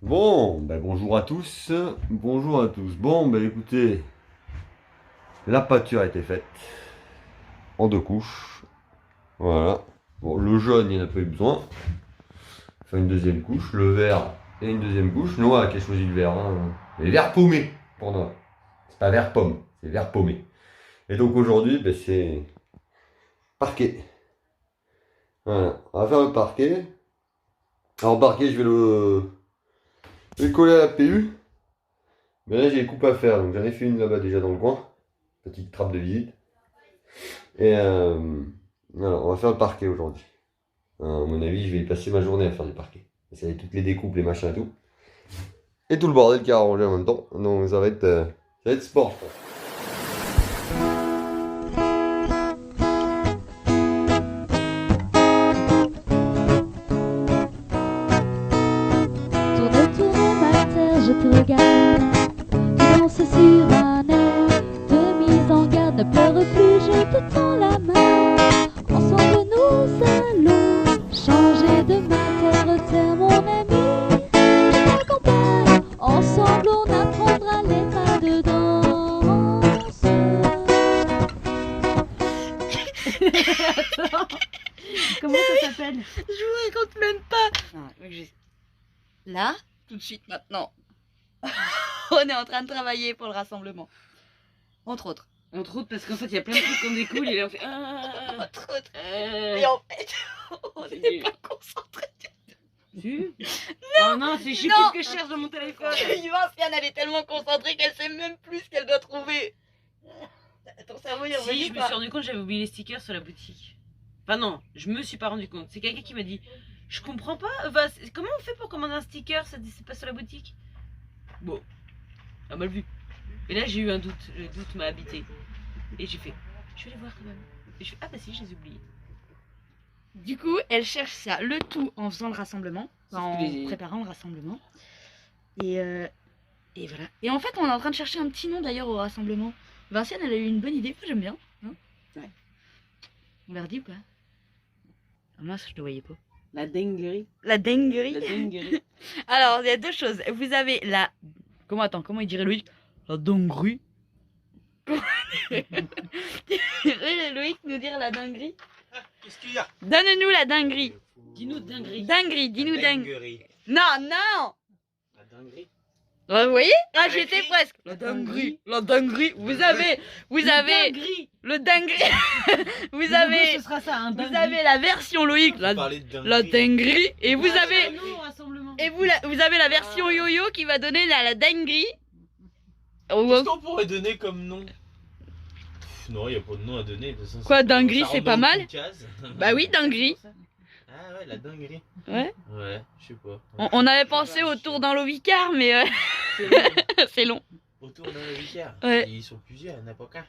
Bon, ben bonjour à tous. Bonjour à tous. Bon, ben écoutez, la pâture a été faite en 2 couches. Voilà. Bon, le jaune, il n'y en a pas eu besoin. Enfin, une deuxième couche. Le vert et une deuxième couche. Noah qui a choisi le vert. Hein. Mais vert paumé pour Noah. C'est pas vert pomme, c'est vert paumé. Et donc aujourd'hui, ben, c'est parquet. Voilà. On va faire le parquet. Alors, parquet, je vais le coller à la PU. Mais là, j'ai les coupes à faire. Donc, j'en ai fait une là-bas déjà dans le coin. Petite trappe de visite. Et voilà, on va faire le parquet aujourd'hui. À mon avis, je vais y passer ma journée à faire du parquet. Essayer toutes les découpes, les machins et tout. Et tout le bordel qui a arrangé en même temps. Donc ça va être sport, je pense. Tourne, tourne ma terre, je te regarde. Tu danses sur un air de mise en garde. Ne pleure plus, je te tends la main. Ensemble nous allons changer de terre, terre mon ami. Je t'accompagne, ensemble on apprendra les pas de danse. Attends, comment ça s'appelle? Je vous raconte même pas. Non, mais je- Là, tout de suite maintenant, on est en train de travailler pour le rassemblement. Entre autres. Entre autres, parce qu'en fait, il y a plein de trucs qu'on découle et là on fait. Entre autres. Et en fait, on n'est pas concentrés. Tu Non, non, c'est je sais Non. plus ce que je cherche dans mon téléphone. Viviane, elle est tellement concentrée qu'elle sait même plus ce qu'elle doit trouver. Ton cerveau, il est Si, revenu je me pas. suis rendu compte que j'avais oublié les stickers sur la boutique. Enfin, non, je me suis pas rendu compte. C'est quelqu'un qui m'a dit je comprends pas. Enfin, comment on fait pour commander un sticker? Ça dit c'est pas sur la boutique. Bon, à mal vu. Et là, j'ai eu un doute. Le doute m'a habité. Et j'ai fait je vais les voir quand même. Et je fais ah bah si, je les ai oubliés. Du coup, elle cherche ça, le tout en faisant le rassemblement, en Les- préparant le rassemblement. Et voilà. Et en fait, on est en train de chercher un petit nom d'ailleurs au rassemblement. Vinciane, elle a eu une bonne idée, moi j'aime bien. Hein, Ouais. On leur dit ou pas? Ah mince, je ne voyais pas. La dinguerie. La dinguerie. La dinguerie. Alors, il y a deux choses. Vous avez la... Comment il dirait Loïc? La dinguerie. Loïc nous dire la dinguerie. Qu'est-ce qu'il y a? Donne-nous la dinguerie. Dis-nous dinguerie. Dinguerie, dis-nous dinguerie. Dinguerie. Non, non. La dinguerie. Vous voyez? Ah, La j'étais dinguerie. presque. La dinguerie. La dinguerie. Vous avez Dinguerie. le dinguerie. Le logo, ce sera ça, un Vous dinguerie. avez la version Loïc, la Parler de la dinguerie. dinguerie. Et vous Ah, avez... non, au rassemblement. Et vous avez la version yo-yo qui va donner la dinguerie. Oh, Qu'est-ce qu'on pourrait donner comme nom? Non, il n'y a pas de nom à donner. De toute façon, Quoi, ça dinguerie, rentre c'est dans pas aucune mal? case. Bah oui, dinguerie. Ah ouais, la dinguerie. Ouais. Ouais, je sais pas. On avait pensé au tour dans l'Ovicard, mais C'est bon. c'est long. Autour d'un vicaire. Ouais. Ils sont plusieurs, il n'y en a pas qu'un.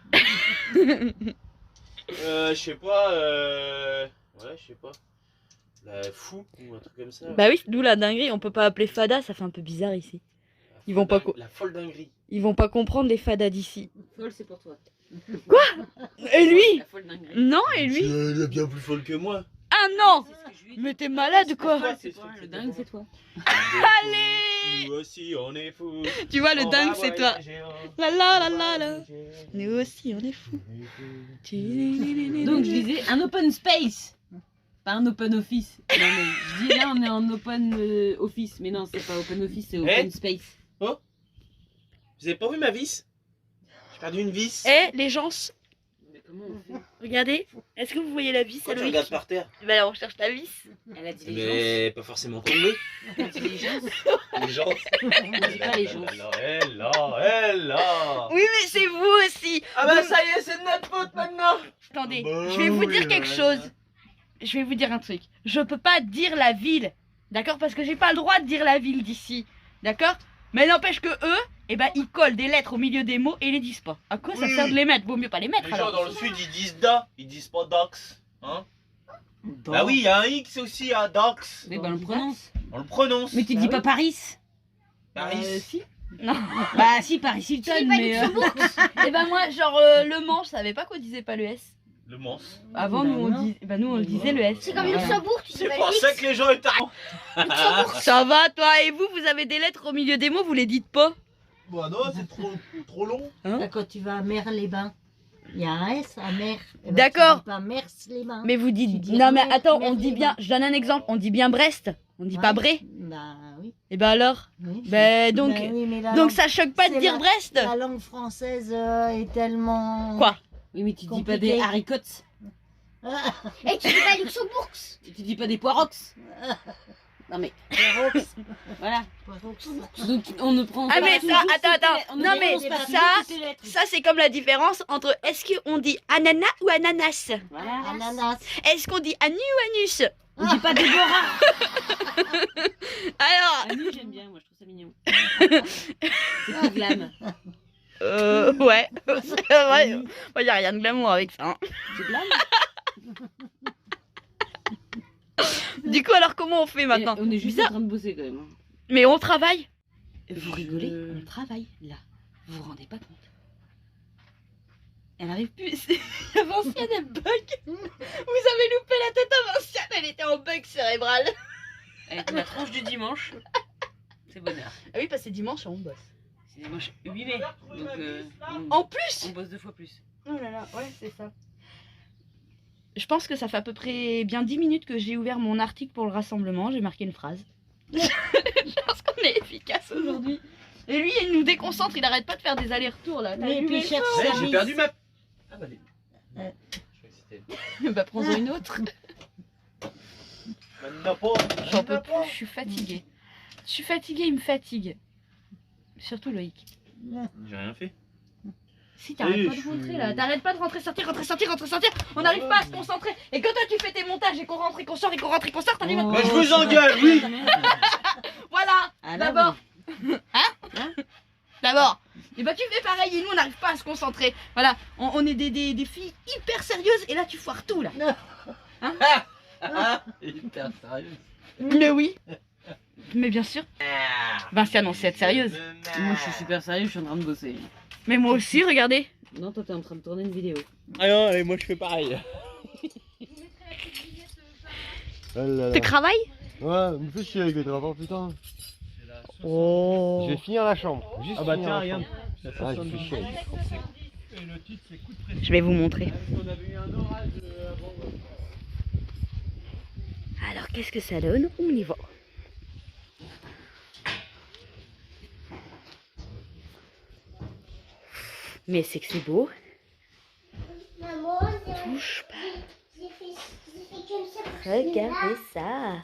Je sais pas. Ouais, je sais pas. La fou ou un truc comme ça. Bah oui, d'où la dinguerie. On peut pas appeler fada, ça fait un peu bizarre ici. La ils vont pas folle La folle dinguerie. Ils vont pas comprendre les fadas d'ici. Folle, c'est pour toi. Et lui? La folle dinguerie. Non, et lui? Elle est bien plus folle que moi. Ah non! C'est ce que je lui ai dit. Mais t'es malade La quoi? folle, c'est toi. Le dingue, c'est toi. Allez! Nous aussi, on est fous. Tu vois, le On dingue va c'est toi. voyager, La la la la la. Nous aussi on est fous. Donc je disais un open space. Pas un open office. Non mais je dis là on est en open office. Mais non, c'est pas open office, c'est open space. Vous avez pas vu ma vis? J'ai perdu une vis. Eh les gens, Mais comment on fait? regardez. Est-ce que vous voyez la vis? Pourquoi tu Loïc? regardes par terre? Bah on cherche la vis. Elle a dit les Mais pas forcément tomber. gens. Intelligence. Les gens. On dit pas les gens. Elle là. Oui mais c'est vous aussi. Ah bah ça y est, c'est de notre faute maintenant. Attendez, Bah je vais vous oui, dire quelque ouais. chose. Je vais vous dire un truc. Je peux pas dire la ville, d'accord? Parce que j'ai pas le droit de dire la ville d'ici, d'accord? Mais n'empêche que eux, eh ben ils collent des lettres au milieu des mots et ils les disent pas. À quoi ça Oui. sert de les mettre? Vaut mieux pas les mettre Les gens alors. dans le sud ils disent da, ils disent pas dax. Hein? Bah oui, il y a un X aussi à dax. Mais ben on le prononce. On le prononce. Mais tu Bah dis oui. pas Paris. Paris. Si. Non. Bah si, Paris Hilton, mais. Et ben moi, genre Le Mans, je savais pas qu'on disait pas le S. Le Mans. Avant, nous, on disait le S. C'est comme Luxembourg, tu sais C'est pas pour le ça X. que les gens étaient. Ça va, toi et vous avez des lettres au milieu des mots, vous les dites pas. Bah non, c'est trop long. Bah, quand tu vas à Mer-les-Bains, il y a un S à Mer. Eh ben, D'accord. Tu dis pas Mers-les-Bains. Mais vous dites. Tu dis Non, mais Mer- attends, on Mer- dit bien. Je donne un exemple. On dit bien Brest. On dit pas Bré. Bah oui. Et ben alors oui. Ben donc. Bah oui, mais la Donc langue- ça choque pas de c'est dire la- Brest. La langue française est tellement. Quoi Oui, mais tu dis pas Compliqué. des haricots. Et tu dis pas Luxembourg. Tu dis pas des poirox. Non mais, voilà. Donc on ne prend Ah, pas mais ça, toujours attends, toutes les attends. lettres. On ne Non, mais prononce pas ça, toujours toutes les lettres. Ça, c'est comme la différence entre est-ce qu'on dit ananas ou ananas. Voilà. Ananas. Est-ce qu'on dit anu ou anus. On dit pas Déborah. Alors, Anu, j'aime bien, moi je trouve ça mignon. C'est plus glam. ouais. C'est vrai. Moi, y a rien de glamour avec ça. Hein. C'est glam. Du coup, alors, comment on fait maintenant Et on est juste Bizarre. en train de bosser quand même. hein. Mais on travaille. Vous rigolez, on travaille là. Vous vous rendez pas compte? Elle arrive plus. Vinciane, elle bug. Vous avez loupé la tête à Vinciane, elle était en bug cérébral. Avec la tranche du dimanche. C'est bonheur. Ah oui, parce que c'est dimanche, on bosse. C'est dimanche 8 mai. Donc En plus on bosse 2 fois plus. Oh là là, ouais, c'est ça. Je pense que ça fait à peu près bien 10 minutes que j'ai ouvert mon article pour le rassemblement. J'ai marqué une phrase. Je pense qu'on est efficace aujourd'hui. Et lui, il nous déconcentre, il arrête pas de faire des allers-retours là. T'as Et vu puis les cherche Ouais, j'ai service. perdu ma. Ah bah, je croyais que c'était. choses Bah prends une autre. Maintenant pas. J'en peux plus, je suis fatiguée. Je suis fatiguée, il me fatigue. Surtout Loïc. J'ai rien fait. Si t'arrêtes Oui, pas de je rentrer suis- là, t'arrêtes pas de rentrer, sortir, rentrer, sortir, rentrer, sortir. On n'arrive pas à se concentrer. Et quand toi tu fais tes montages et qu'on rentre et qu'on sort et qu'on rentre et qu'on sort, t'arrives à... Bah, je vous engueule, oui. Voilà. Ah, là, D'abord. Hein D'abord. Et bah tu fais pareil et nous on n'arrive pas à se concentrer. Voilà, on est des filles hyper sérieuses et là tu foires tout là. Ah, hyper sérieux. Mais oui. Mais bien sûr. Vinciane, on sait être sérieuse. Moi je suis super sérieux, je suis en train de bosser. Mais moi aussi, regardez. Non, toi t'es en train de tourner une vidéo. Ah non, allez, moi je fais pareil. Tu travailles? Ouais, me fais chier avec les drapeaux, putain. Oh. Je vais finir la chambre. Juste Ah bah finir tiens, la regarde. chambre. Ah, je fais chier. Je vais vous montrer. Alors, qu'est-ce que ça donne? On y va. Mais c'est que c'est beau. Maman, Touche pas. j'ai fait comme ça pour Regardez ça.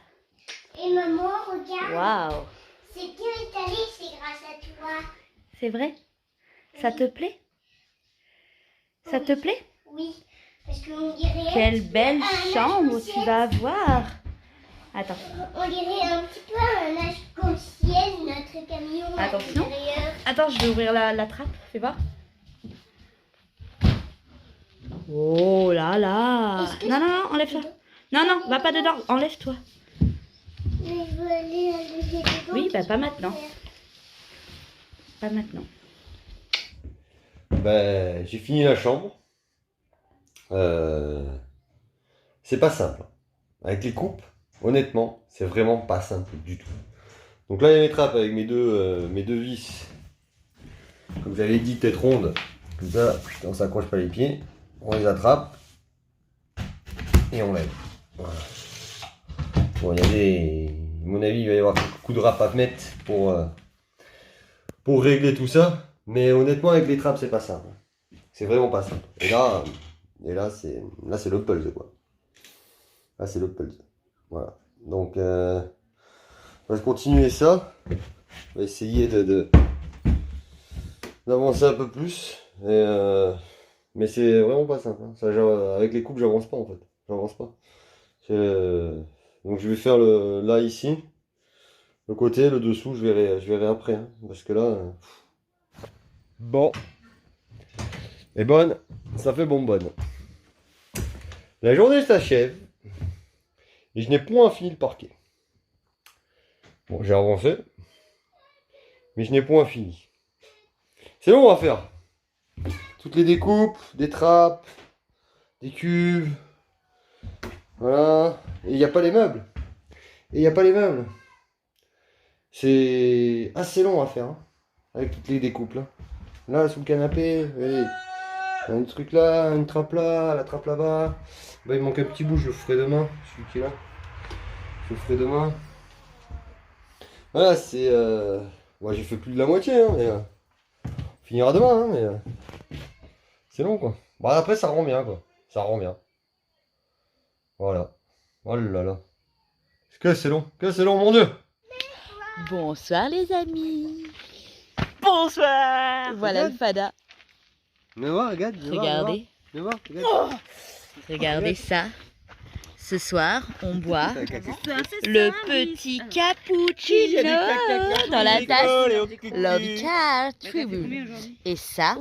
Et maman, regarde. Waouh. C'est qui est allé, c'est grâce à toi. C'est vrai? Ça te plaît? Ça te plaît? Oui, parce qu'on dirait. Quelle belle un chambre âge tu vas avoir. Attends. On dirait un petit peu un âge comme ciel, notre camion à Attention. l'intérieur. Attends, je vais ouvrir la trappe. Fais voir. Oh là là. Est-ce que Non, non, non, enlève ça. Non, non, va pas dedans. Enlève-toi. Mais je veux aller dedans. Oui, bah pas maintenant. Pas maintenant. Ben, j'ai fini la chambre. C'est pas simple. Avec les coupes, honnêtement, c'est vraiment pas simple du tout. Donc là, il y a mes trappes avec mes deux vis. Comme j'avais dit, tête ronde. Comme ça, on s'accroche pas les pieds. On les attrape. Et on lève. Voilà. Bon, il y a des... À mon avis, il va y avoir quelques coups de râpe à mettre pour régler tout ça. Mais honnêtement, avec les trappes, c'est pas simple. C'est vraiment pas simple. Et là c'est le pulse, quoi. Là, c'est le pulse. Voilà. Donc, on va continuer ça. On va essayer d'avancer un peu plus. Mais c'est vraiment pas simple. Hein. Ça, avec les coupes, j'avance pas, en fait. J'avance pas. Donc, je vais faire là, ici. Le côté, le dessous, je verrai après. Hein, parce que là... Bon. Et bonne, ça fait bonbonne. La journée s'achève. Et je n'ai point fini le parquet. Bon, j'ai avancé. Mais je n'ai point fini. C'est long à faire. Toutes les découpes, des trappes, des cuves. Voilà. Et il n'y a pas les meubles. Et il n'y a pas les meubles. C'est assez long à faire. Hein, avec toutes les découpes là. Là, sous le canapé. Allez. Un truc là, une trappe là, la trappe là-bas. Bah, il manque un petit bout, je le ferai demain. Celui qui est là. Je le ferai demain. Voilà, c'est. Ouais, j'ai fait plus de la moitié, hein, mais. On finira demain, hein, mais. C'est long, quoi. Bon, après, ça rend bien, quoi. Ça rend bien. Voilà. Oh là là. Que c'est long. Que c'est long, mon Dieu. Bonsoir les amis. Bonsoir. Voilà le fada. Viens voir, regarde. Regardez. Viens voir, regarde. Regardez ça. Ce soir, on boit C'est le ça, petit oui. cappuccino dans la tasse Love Car T'as fait Tribune. combien aujourd'hui? Et ça,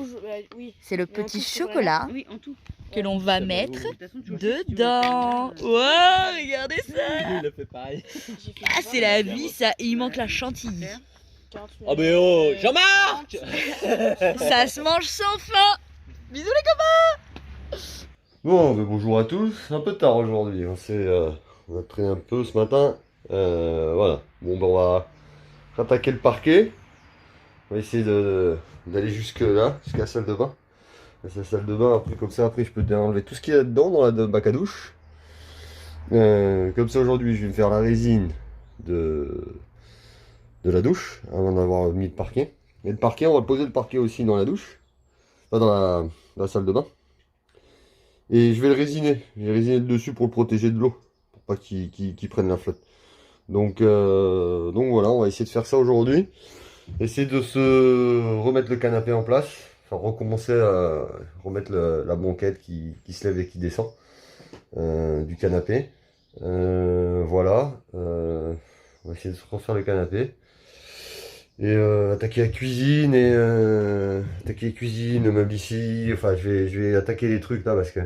Oui. c'est le Et en petit tout, c'est chocolat vrai. Oui, en tout. que l'on va mettre De toute façon, tu vois, si tu veux dedans. faire, Wow, regardez ça. Il a fait pareil. Ah, c'est la vie ça. Et il manque la chantilly. Oh mais oh, Jean-Marc. Ça se mange sans fin. Bisous les copains. Bon, ben, bonjour à tous. Un peu tard aujourd'hui. On a traîné un peu ce matin. Voilà. Bon, ben, on va rattaquer le parquet. On va essayer d'aller jusque là, jusqu'à la salle de bain. C'est la salle de bain. Après, comme ça, après, je peux enlever tout ce qu'il y a dedans dans la bac à douche. Comme ça, aujourd'hui, je vais me faire la résine de la douche avant d'avoir mis le parquet. Et le parquet, on va poser le parquet aussi dans la douche. Enfin, dans la salle de bain. Et je vais le résiner. Je vais résiner le dessus pour le protéger de l'eau. Pour pas qu'il prenne la flotte. Donc voilà, on va essayer de faire ça aujourd'hui. Essayer de se remettre le canapé en place. Enfin, recommencer à remettre la banquette qui se lève et qui descend du canapé. Voilà. On va essayer de se refaire le canapé. Et attaquer la cuisine le meuble ici. Enfin, je vais attaquer les trucs là parce que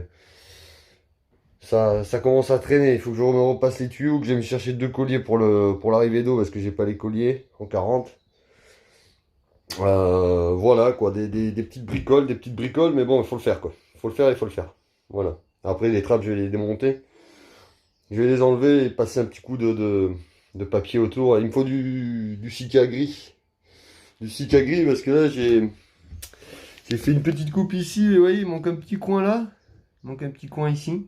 ça commence à traîner. Il faut que je me repasse les tuyaux, que j'aille me chercher 2 colliers pour l'arrivée d'eau parce que j'ai pas les colliers en 40. Voilà quoi, des petites bricoles, mais bon, il faut le faire quoi. Il faut le faire. Voilà. Après, les trappes, je vais les démonter. Je vais les enlever et passer un petit coup de papier autour. Il me faut du Sika gris. Du Sika gris parce que là, j'ai fait une petite coupe ici. Et vous voyez, il manque un petit coin là. Il manque un petit coin ici.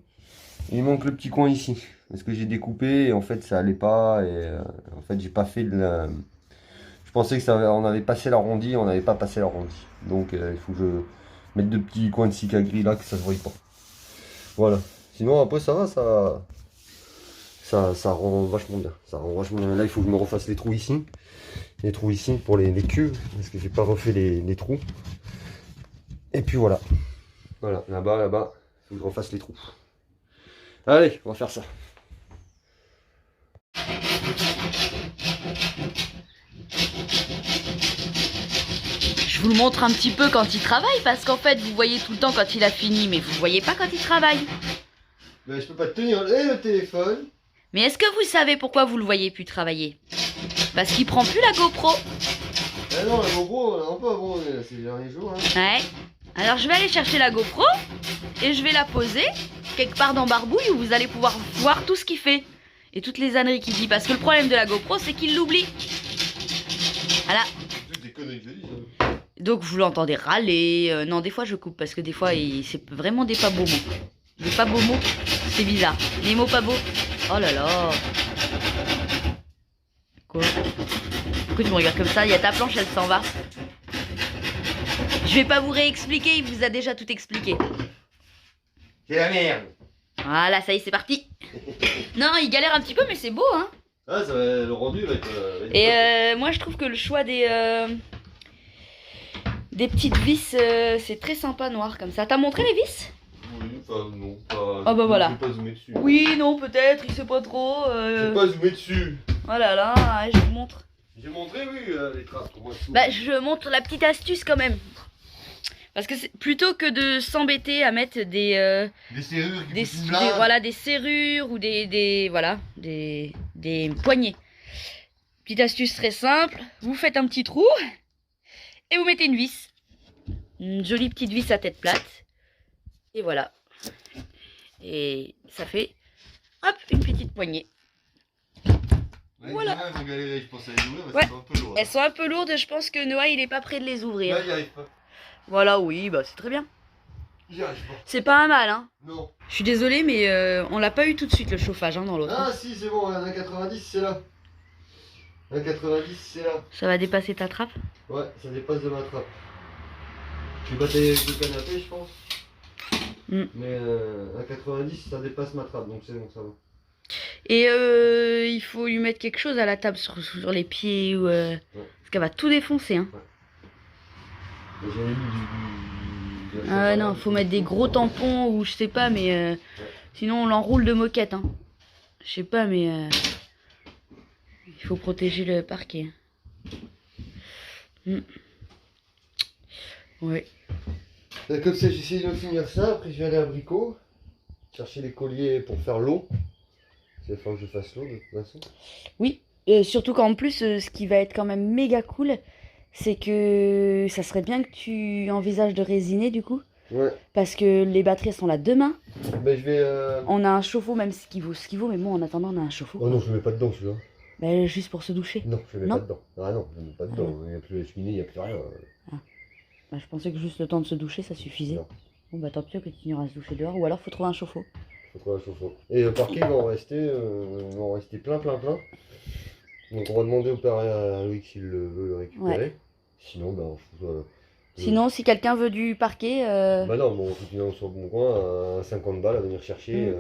Et il manque le petit coin ici. Parce que j'ai découpé et en fait, ça allait pas. Et en fait, j'ai pas fait de la... Je pensais que on avait passé l'arrondi, on n'avait pas passé l'arrondi. Donc il faut que je mette 2 petits coins de Sika gris là, que ça se voie pas. Voilà. Sinon après ça va, ça rend vachement bien. Ça rend vachement bien. Là il faut que je me refasse les trous ici. Les trous ici pour les cuves. Parce que j'ai pas refait les trous. Et puis voilà. Voilà, là-bas, il faut que je refasse les trous. Allez, on va faire ça. Je vous le montre un petit peu quand il travaille parce qu'en fait vous voyez tout le temps quand il a fini mais vous voyez pas quand il travaille. Mais je peux pas te tenir le téléphone. Mais est-ce que vous savez pourquoi vous le voyez plus travailler? Parce qu'il prend plus la GoPro. Ah non, la GoPro, on pas bon ces derniers jours. Hein. Ouais. Alors je vais aller chercher la GoPro et je vais la poser quelque part dans Barbouille où vous allez pouvoir voir tout ce qu'il fait et toutes les âneries qu'il dit. Parce que le problème de la GoPro c'est qu'il l'oublie. Voilà. Des conneries que je dis, ça. Donc vous l'entendez râler. Non, des fois je coupe parce que des fois c'est vraiment des pas beaux mots. Des pas beaux mots, c'est bizarre. Les mots pas beaux. Oh là là. Quoi? Pourquoi tu me regardes comme ça? Il y a ta planche, elle s'en va. Je vais pas vous réexpliquer, il vous a déjà tout expliqué. C'est la merde. Voilà, ça y est, c'est parti. Non, il galère un petit peu, mais c'est beau, hein. Ah, ça va, le rendu va être... Et moi, je trouve que le choix des petites vis, c'est très sympa, noir, comme ça. T'as montré les vis? Oui, enfin non, pas... Ah bah voilà. Je vais pas zoomer dessus. Oui, non, peut-être, il sait pas trop. Je vais pas zoomer dessus. Oh là là, je vous montre. J'ai montré, oui, les traces. Pour moi, Bah, je montre la petite astuce quand même. Parce que plutôt que de s'embêter à mettre des serrures qui foutent une des- blinde. voilà, des serrures ou des poignées. Petite astuce très simple, vous faites un petit trou et vous mettez une vis. Une jolie petite vis à tête plate. Et voilà. Et ça fait, hop, une petite poignée. Ouais, Voilà. les gamins, ils vont galérer, je pense, à les ouvrir, mais Ouais. c'est un peu lourd. Elles sont un peu lourdes, je pense que Noah il est pas prêt de les ouvrir. Là, il n'y arrive pas. Voilà, oui, bah c'est très bien. J'y arrive pas. C'est pas un mal, hein. Non. Je suis désolée, mais on l'a pas eu tout de suite le chauffage hein, dans l'autre. Ah si, c'est bon, 1,90 c'est là. 1,90 c'est là. Ça va dépasser ta trappe? Ouais, ça dépasse de ma trappe. Je vais batailler avec le canapé, je pense. Mais 1,90 ça dépasse ma trappe, donc c'est bon, ça va. Et il faut lui mettre quelque chose à la table sur les pieds ou parce qu'elle va tout défoncer hein. Et j'avais mis Ah non, faut mettre des gros tampons ou je sais pas mais sinon on l'enroule de moquette hein. Je sais pas mais il faut protéger le parquet. Ouais. Comme ça, j'essaie de finir ça, après je vais aller à Brico, chercher les colliers pour faire l'eau. Il va falloir que je fasse l'eau de toute façon. Oui, surtout qu'en plus, ce qui va être quand même méga cool, c'est que ça serait bien que tu envisages de résiner du coup. Ouais. Parce que les batteries elles sont là demain. Ben je vais... On a un chauffe-eau, même ce qui vaut, mais bon, en attendant, on a un chauffe-eau. Oh non, je le mets pas dedans celui-là. Bah, juste pour se doucher. Non, je le mets Non. pas dedans. Ah non, je le mets pas dedans. Il n'y a plus la cheminée, il n'y a plus rien. Bah, je pensais que juste le temps de se doucher, ça suffisait. Non. Bon, bah tant pis, on continuera à se doucher dehors, ou alors faut trouver un chauffe-eau. Faut trouver un chauffe-eau. Et le parquet, il va en rester plein. Donc on va demander au père à Louis s'il veut le récupérer. Ouais. Sinon, ben, Sinon, si quelqu'un veut du parquet, bah non, bon, faut qu'il en soit bon coin à 50 balles à venir chercher,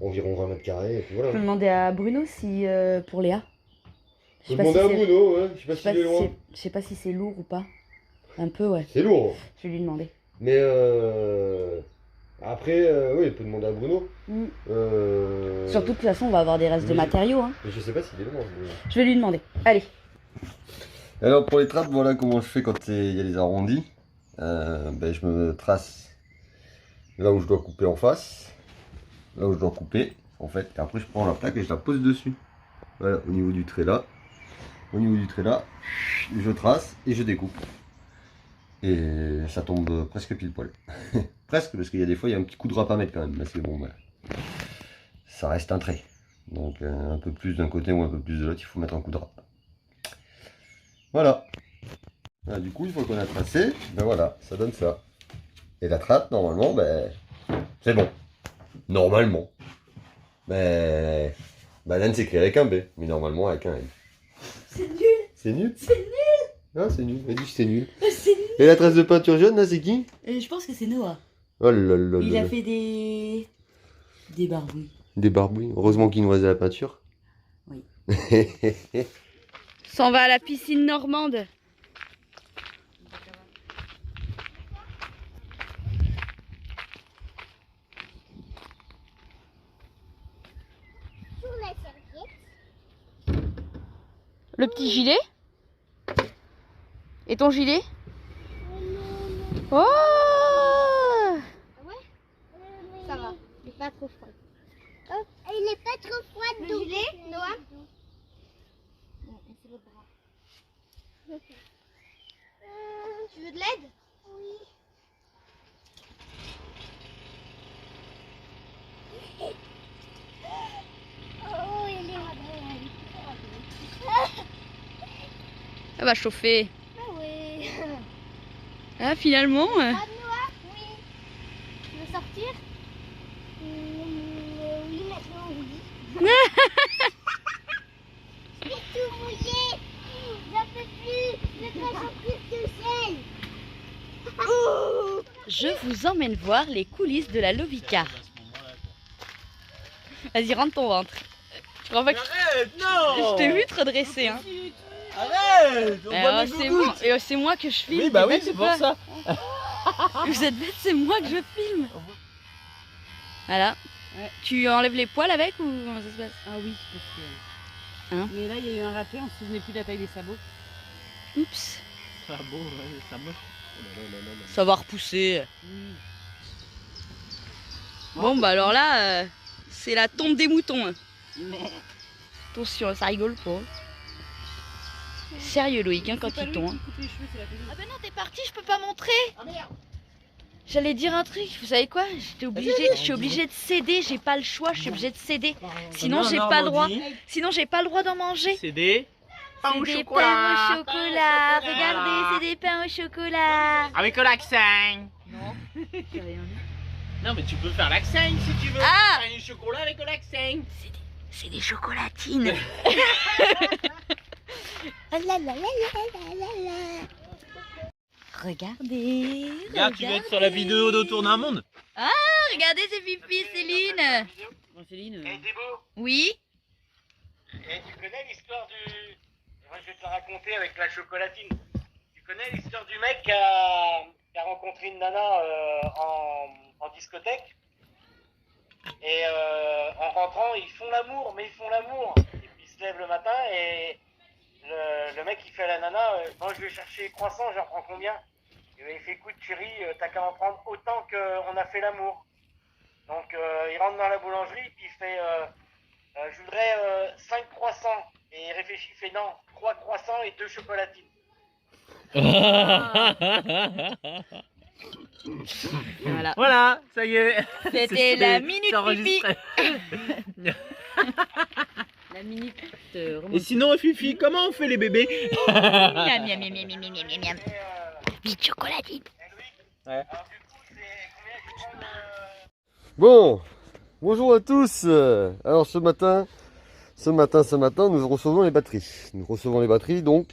environ 20 mètres carrés, et puis je voilà. peux demander à Bruno si pour Léa. Je Faut sais pas demander si à c'est- Bruno, ouais, je sais pas je sais s'il est loin. je sais pas si c'est lourd ou pas. Un peu, ouais. C'est lourd, Je vais lui demander. mais après, oui, il peut demander à Bruno. Surtout que de toute façon, on va avoir des restes de oui. matériaux. Hein. Mais je sais pas s'il est loin. Je vais lui demander. Allez. Alors pour les trappes, voilà comment je fais quand il y a les arrondis. Ben, je me trace là où je dois couper en face, là où je dois couper en fait, et après je prends la plaque et je la pose dessus. Voilà, au niveau du trait là, je trace et je découpe. Et ça tombe presque pile poil. Presque, parce qu'il y a des fois il y a un petit coup de râpe à mettre quand même, mais c'est bon, voilà. Ça reste un trait. Donc un peu plus d'un côté ou un peu plus de l'autre, il faut mettre un coup de râpe. Voilà. Voilà, du coup, une fois qu'on a tracé, ben voilà, ça donne ça. Et la trappe, normalement, ben, c'est bon. Normalement. Ben, banane s'écrit avec un B, mais normalement avec un N. C'est nul. C'est nul? C'est nul. Ah, c'est nul. Elle dit que c'est nul. C'est nul. Et la trace de peinture jaune, là, c'est qui? Je pense que c'est Noah. Oh là là Il là a là. fait des barbouilles. Des barbouilles. Heureusement qu'il nous reste à la peinture. Oui. Oui. S'en va à la piscine normande. Sur la serviette. Le petit gilet. Et ton gilet? Oh! Ça va, il est pas trop froid. Oh, il est pas trop froid le gilet, Noah. C'est le bras. Tu veux de l'aide? Oui. Oh, il est Ça va chauffer. Ah oui. Ah, finalement. Ah, Noah? Oui. Tu veux sortir? Oui, maintenant, oui. Je suis tout mouillé. J'en peux plus. Je dois sortir tout seul. Je vous emmène voir les coulisses de la Lovicar. Vas-y, rentre ton ventre. Tu crois pas que Arrête, je non. t'ai vu te redresser, hein? Arrête, on voit mes C'est gougouttes. moi, c'est moi que je filme. Oui, bah t'es oui, bête c'est ou pour pas? ça. Vous êtes bête, c'est moi que je filme. Voilà. Tu enlèves les poils avec ou comment ça se passe? Ah oui, parce que. Hein? Mais là, il y a eu un raté, on se souvenait plus de la taille des sabots. Oups. Ah bon, ouais, ça moche. Ça va repousser. Bon, bah alors là, c'est la tombe des moutons. Hein. Mais. Attention, ça rigole pas. Sérieux, Loïc, hein, quand il tombe. Hein. Coupe les cheveux, c'est la plus. Ah ben non, t'es parti, je peux pas montrer. Ah merde. J'allais dire un truc, vous savez quoi? Je suis obligée de céder, j'ai pas le choix, je suis obligée de céder. Sinon j'ai pas le droit. Sinon j'ai pas le droit d'en manger. C'est des pains C'est au des chocolat. pains au chocolat. Regardez, c'est des pains au chocolat. Avec l'accent. Non, j'ai rien dit. Non, mais tu peux faire l'accent si tu veux. Ah, Pain au chocolat avec l'accent. c'est des chocolatines. Oh là là là là là là. Regardez. Regarde, tu vas être sur la vidéo d'Autour d'un monde. Regardez, c'est Fifi et Céline. Céline. Débo, Oui. tu connais l'histoire du... Moi, je vais te la raconter avec la chocolatine. Tu connais l'histoire du mec qui a rencontré une nana en discothèque. Et en rentrant, ils font l'amour, mais ils font l'amour. Et puis ils se lèvent le matin et le mec il fait à la nana, bon, je vais chercher croissants, j'en prends combien? Et il fait, écoute chérie, t'as qu'à en prendre autant qu'on a fait l'amour. Donc il rentre dans la boulangerie, puis il fait, je voudrais 5 croissants. Et il réfléchit, il fait non, 3 croissants et 2 chocolatines. Voilà. Voilà, ça y est. C'était la minute C'est Fifi. enregistré. La minute Et sinon, Fifi, comment on fait les bébés? miam miam miam miam miam miam miam miam. Petite chocolatine. Ouais. Alors du coup, c'est combien je prends Bon, bonjour à tous. Alors ce matin, nous recevons les batteries. Nous recevons les batteries, donc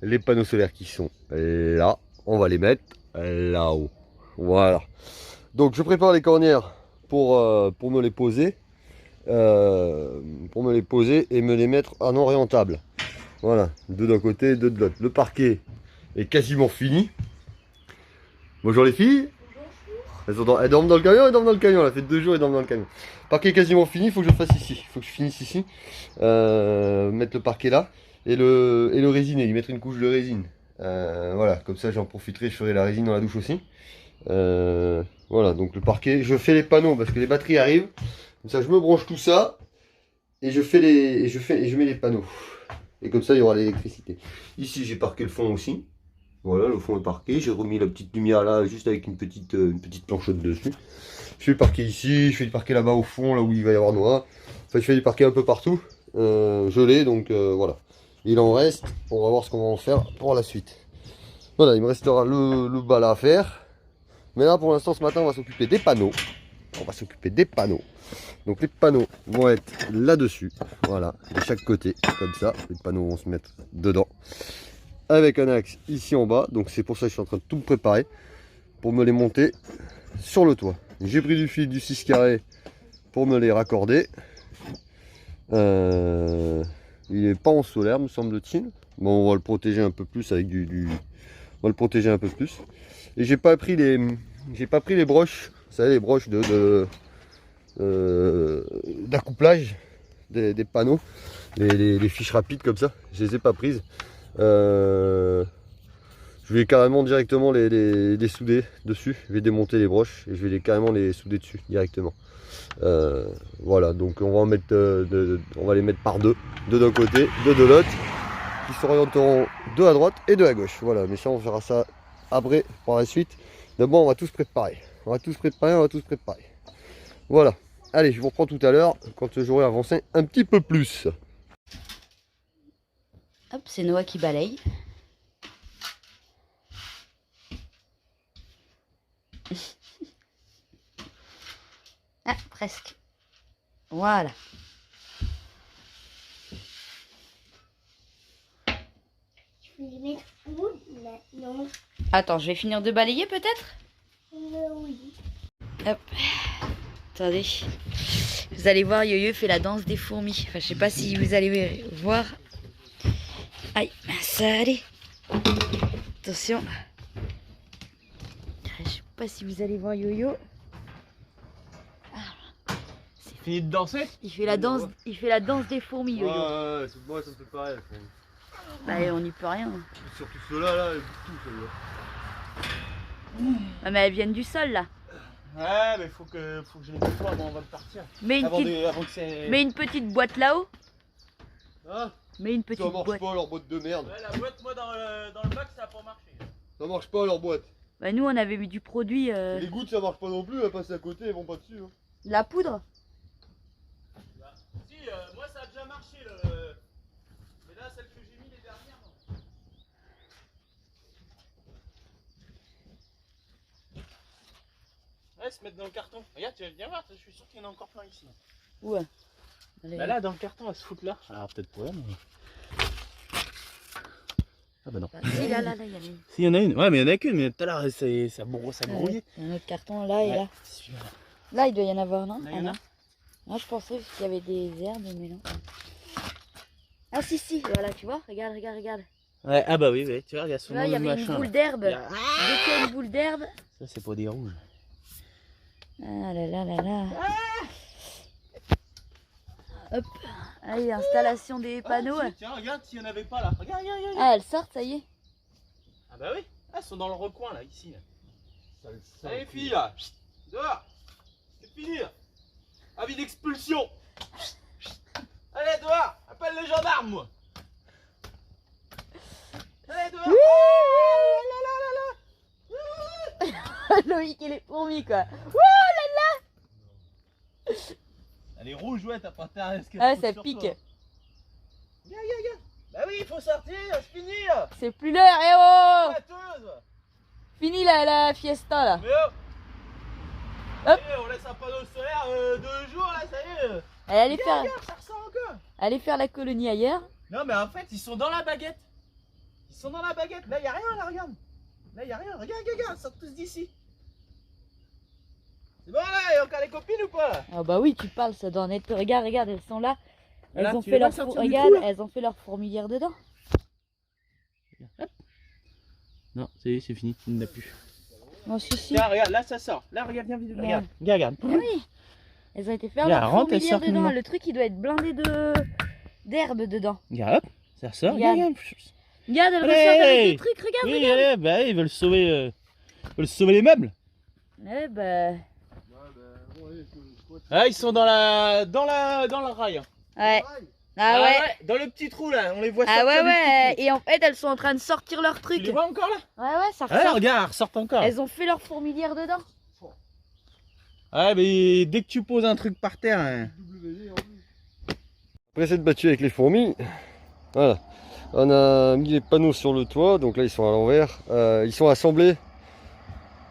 les panneaux solaires qui sont là. On va les mettre là-haut. Voilà. Donc je prépare les cornières pour me les poser. Et me les mettre en orientable. Voilà, deux d'un côté, deux de l'autre. Le parquet est quasiment fini. Bonjour les filles. Elles dorment dans le camion, elles dorment dans le camion. Elle a fait 2 jours, elles dorment dans le camion. Le parquet est quasiment fini, il faut que je le fasse ici. Il faut que je finisse ici. Mettre le parquet là. Et le résiner, y mettre une couche de résine. Voilà, comme ça j'en profiterai, je ferai la résine dans la douche aussi. Voilà, donc le parquet, je fais les panneaux parce que les batteries arrivent. Comme ça je me branche tout ça. Et je mets les panneaux. Et comme ça il y aura l'électricité. Ici j'ai parqué le fond aussi. Voilà, le fond est parqué. J'ai remis la petite lumière là, juste avec une petite planchette dessus. Je fais le parquet ici, je fais le parquet là-bas au fond, là où il va y avoir noir. Enfin, je fais du parquet un peu partout. Je l'ai, donc voilà. Il en reste, on va voir ce qu'on va en faire pour la suite. Voilà, il me restera le bas là à faire. Mais là, pour l'instant, ce matin, on va s'occuper des panneaux. Donc les panneaux vont être là-dessus. Voilà, de chaque côté, comme ça. Les panneaux vont se mettre dedans. Avec un axe ici en bas, donc c'est pour ça que je suis en train de tout me préparer pour me les monter sur le toit. J'ai pris du fil du 6 carré pour me les raccorder. Il n'est pas en solaire me semble-t-il. Bon, on va le protéger un peu plus avec on va le protéger un peu plus. Et j'ai pas pris les broches, vous savez, les broches d'accouplage des panneaux, les fiches rapides comme ça, je les ai pas prises. Je vais carrément directement les souder dessus. Je vais démonter les broches et je vais carrément les souder dessus directement. Voilà, donc on va en mettre on va les mettre par deux d'un côté, deux de l'autre, qui s'orienteront 2 à droite et 2 à gauche. Voilà, mais ça on fera ça après par la suite. D'abord on va tous préparer. Voilà. Allez, je vous reprends tout à l'heure quand j'aurai avancé un petit peu plus. Hop, c'est Noah qui balaye. Ah, presque. Voilà. Tu peux les mettre où maintenant? Attends, je vais finir de balayer peut-être? Oui. Hop. Attendez. Vous allez voir, Yo-Yo fait la danse des fourmis. Enfin, je sais pas si vous allez voir. Aïe, ça allait. Attention. Je sais pas si vous allez voir Yo-Yo. Fini de danser? Il fait la danse des fourmis, Yo-Yo. Ouais, moi ça me fait pareil. Bah, on n'y peut rien. Surtout ceux-là, là, tout ceux-là. Ah, mais elles viennent du sol là. Ouais, mais faut que je les nettoie avant de partir. Mets une, Avant que c'est... mets une petite boîte là-haut. Ah, Mets une petite ça marche boîte. pas leur boîte de merde. Ouais, la boîte, moi, dans le bac, ça a pas marché. Ça marche pas leur boîte. Bah nous on avait mis du produit, Les gouttes ça marche pas non plus, elles passent à côté, elles vont pas dessus. Hein. de la poudre. Si, moi ça a déjà marché mais là celle que j'ai mis les dernières non. Ouais, se mettre dans le carton. Regarde, tu vas bien voir, je suis sûr qu'il y en a encore plein ici. Ouais. Allez. Bah là dans le carton elle se fout là. Alors peut-être pas mais... Ah bah non. Si, là, il y en a une. Si, il y en a une. Ouais, mais il y en a qu'une, mais tout à l'heure, ça brouillait. Il y a un autre carton là et Ouais, là. celui-là. Là, il doit y en avoir, non? Là, il y en a. Non, je pensais qu'il y avait des herbes, mais non. Ah, si, voilà, tu vois, regarde. Ouais, ah bah oui, tu vois, regarde Tu son vois, il y avait une boule d'herbe. Dès qu'il y a une boule d'herbe. Ça, c'est pas des rouges. Ah là là. Hop. Allez, installation des panneaux. Si, tiens, regarde s'il n'y en avait pas là. Regarde. Ah, elles sortent, ça y est. Ah bah oui, elles sont dans le recoin là, ici. Là. Allez, filles là, dehors. C'est fini là. Avis d'expulsion. Allez, dehors. Appelle les gendarmes, moi. Allez, dehors. Loïc et les fourmis, quoi. Elle est rouge, ouais, t'as pas intérêt à ce qu'elle Ah, saute ça sur pique. toi. Viens. Bah oui, il faut sortir, c'est fini là. C'est plus l'heure, eh oh! Batteuse. Fini la fiesta, là. Mais oh. Hop. Allez, on laisse un panneau solaire 2 jours là, ça y est. Allez faire, Regarde, ça ressort encore. allez faire la colonie ailleurs. Non mais en fait ils sont dans la baguette. Là y a rien là, regarde. Regarde, ils sortent tous d'ici. C'est bon là, y a encore les copines ou pas là? Ah bah oui, tu parles, ça doit en être. Regarde, elles sont là. Elles Là, ont tu fait les vois leur sortir du regarde, trou, là elles ont fait leur fourmilière dedans. Non, c'est fini, il n'y en a plus. Non, si. Tiens, regarde, là ça sort. Là, regarde, viens, regarde. Ah oui, elles ont été faire Regarde, leur rentre, elles fourmilière sortent dedans. maintenant. Le truc, il doit être blindé d'herbe dedans. Regarde, hop, ça ressort. Regarde. Regarde. Regarde, elles Allez. ressortent avec des trucs, regarde, Oui, regarde. allez, bah ils veulent sauver les meubles. Eh bah, Ah, ils sont dans le rail. ouais. Ah ouais. Dans le petit trou là, on les voit Ah sortir. ouais, du petit ouais. trou. Et en fait, elles sont en train de sortir leur Tu truc. les vois encore là? Ouais, ça Ah, ressort. regarde, elles ressortent encore. Elles ont fait leur fourmilière dedans. Ouais, mais dès que tu poses un truc par terre. Hein. Après cette battue avec les fourmis, voilà. On a mis les panneaux sur le toit, donc là ils sont à l'envers. Ils sont assemblés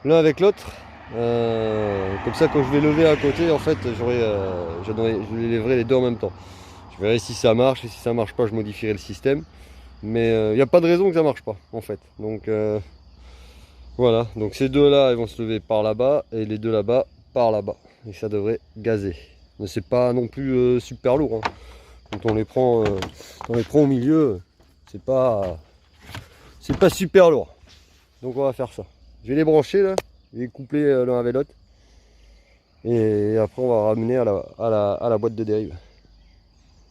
l'un avec l'autre. Comme ça, quand je vais lever à côté, en fait, je les lèverai les deux en même temps. Je verrai si ça marche, et si ça marche pas, je modifierai le système. Mais il n'y a pas de raison que ça marche pas, en fait. Donc voilà, donc ces deux-là, ils vont se lever par là-bas, et les deux là-bas, par là-bas. Et ça devrait gazer. Mais c'est pas non plus super lourd. Hein. Quand on les prend au milieu, c'est pas super lourd. Donc on va faire ça. Je vais les brancher là, je vais les coupler l'un avec l'autre. Et après on va ramener à la boîte de dérive.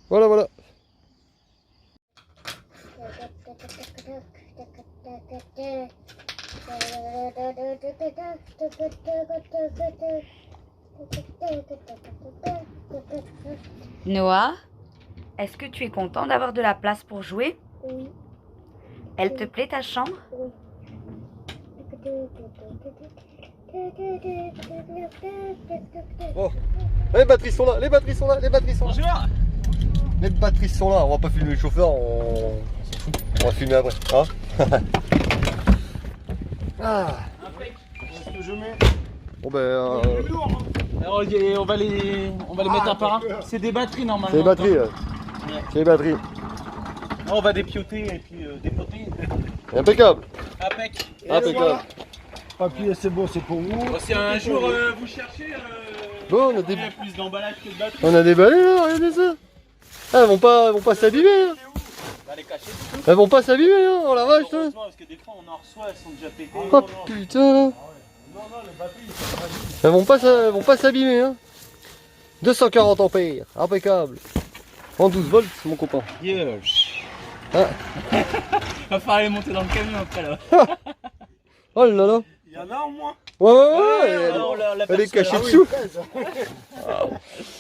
Voilà. Noah, est-ce que tu es content d'avoir de la place pour jouer? Oui. Elle te plaît ta chambre? Oh, les batteries sont là, les batteries sont là. Bonjour. Les batteries sont là, on va pas filmer le chauffeur, on s'en fout. On va filmer après. Hein. Ah. Qu'est-ce que je mets? Bon ben Alors, on va les mettre un par un. C'est des batteries normalement. c'est les batteries. C'est les batteries. On va dépioter et puis dépoter. Impeccable. Impeccable. Papier, c'est bon, c'est pour vous. Bon, si un jour vous cherchez Bon, on a des... plus d'emballage que de batterie, On a déballé là, regardez ça. Ah, elles vont pas s'abîmer. Hein. on va les cacher. Elles vont pas s'abîmer, hein. Oh la vache. Hein. Heureusement, parce que des fois on en reçoit, elles sont déjà pétées. Oh putain. Elles vont pas s'abîmer. Hein. 240 ampères, impeccable. En 12 volts, mon copain. Yeah. Ah. Va falloir les monter dans le camion après là. Oh là là. Il y en a au moins. Ouais. Elle est cachée dessous.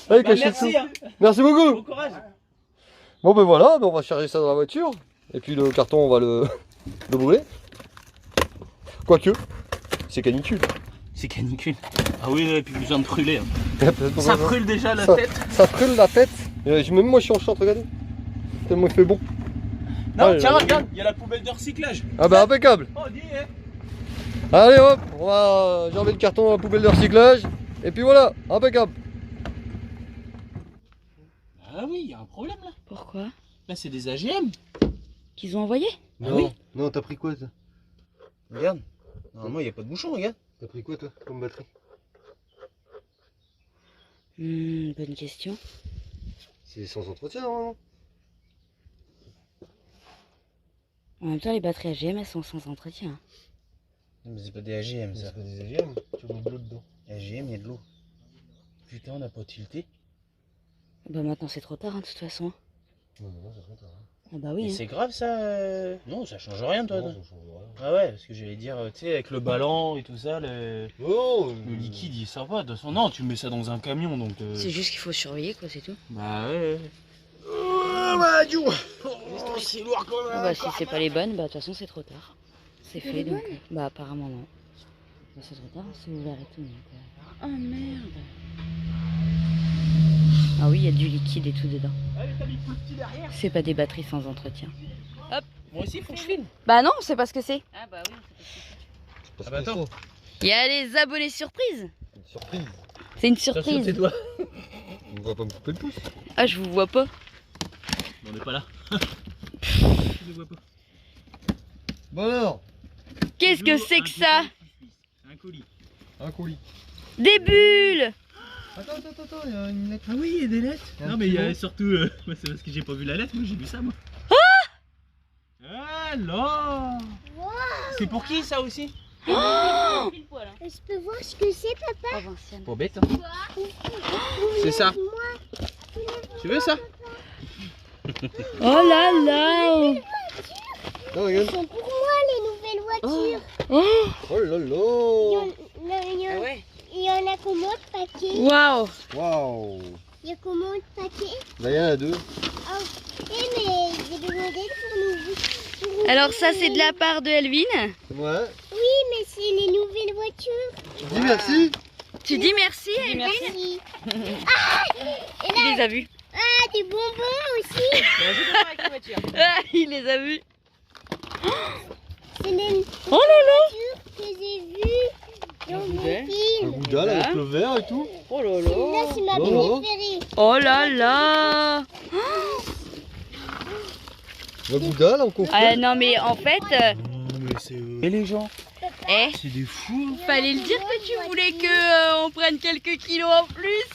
Elle est cachée dessous. Merci, hein. Merci beaucoup. Bon courage. Bon ben voilà, on va charger ça dans la voiture. Et puis le carton on va le brûler. Quoique. c'est canicule. C'est canicule. Ah oui, et puis besoin de brûler. Hein. Ça Ça brûle déjà la Ça- tête. Ça brûle la tête. Même moi je suis en short, regardez. Tellement il fait bon. Non, Ouais, tiens, ouais. regarde, il y a la poubelle de recyclage. Ah bah impeccable. Oh, dis, hein. Allez hop, on va j'ai enlevé le carton dans la poubelle de recyclage. Et puis voilà, impeccable. Ah oui, il y a un problème là. Pourquoi? Là, c'est des AGM. Qu'ils ont envoyé? Ah oui. Non, t'as pris quoi toi? Regarde. Normalement, il n'y a pas de bouchon, regarde. T'as pris quoi toi comme batterie? Bonne question. C'est sans entretien normalement. En même temps, les batteries AGM, elles sont sans entretien. Non, mais c'est pas des AGM, ça. C'est pas des AGM, tu mets de l'eau dedans. AGM, il y a de l'eau. Putain, on n'a pas tilté. Bah maintenant, c'est trop tard, hein, de toute façon. Non, ça fait tard. Ah bah Et oui. Hein. c'est grave ça Non, ça change rien, toi. Non, toi. ça change rien. Ah ouais, parce que j'allais dire, tu sais, avec le ballon et tout ça, le Oh, liquide, il sort pas. De toute façon, non, tu mets ça dans un camion, donc... C'est juste qu'il faut surveiller, quoi, c'est tout. Bah ouais. Bah, du c'est lourd quand même. Ah bah si c'est pas les bonnes, bah de toute façon, c'est trop tard. C'est fait, donc... Bah apparemment, non. Bah, c'est trop tard, c'est ouvert et tout, donc... Oh merde. Ah oui, il y a du liquide et tout dedans. Allez, t'as mis le petit derrière. C'est pas des batteries sans entretien. Moi aussi, faut que je filme. Bah non, c'est pas ce que c'est. Ah bah oui, Ah bah attends. Il y a les abonnés surprises. Une surprise. C'est une Attention, tes surprise. doigts. On va pas me couper le pouce. Ah, je vous vois pas. On n'est pas là. Je le vois pas. Bon alors, Qu'est-ce que c'est que ça? C'est un colis. un colis. Des bulles. Attends, il y a une lettre. Ah oui, il y a des lettres. Un Non, mais il y petit a mot. surtout. Moi, c'est parce que j'ai pas vu la lettre, moi j'ai vu ça, moi. Alors C'est pour qui ça aussi? Oh pile poil. Hein. Je peux voir ce que c'est, papa? Oh, Vinciane. Pas bête, hein. C'est ça. Tu veux ça? Oh là là. Non, Ils regarde. sont pour moi, les nouvelles voitures. Oh. Oh là là. Ah ouais. Il y en a combien de paquets? Waouh. Waouh. Il y a combien de paquets? Là, il y en a deux. Mais j'ai demandé pour nous. Alors ça, c'est de la part de Elvin. Ouais. Oui, mais c'est les nouvelles voitures. Tu dis merci. Tu dis merci, Elvin? Merci. Il les a vus. Ah, des bonbons aussi. J'ai pas avec la voiture. Ah, il les a vus. C'est les Oh là là. voitures que j'ai vues dans mon Un film. Gouda là, avec le verre et tout. Oh là Là, c'est ma Oh. préférée. Oh là là. Le Gouda là, on confond. Ah non mais en fait, Mais c'est. Et les gens? C'est des fous. fallait le dire que tu voulais que on prenne quelques kilos en plus.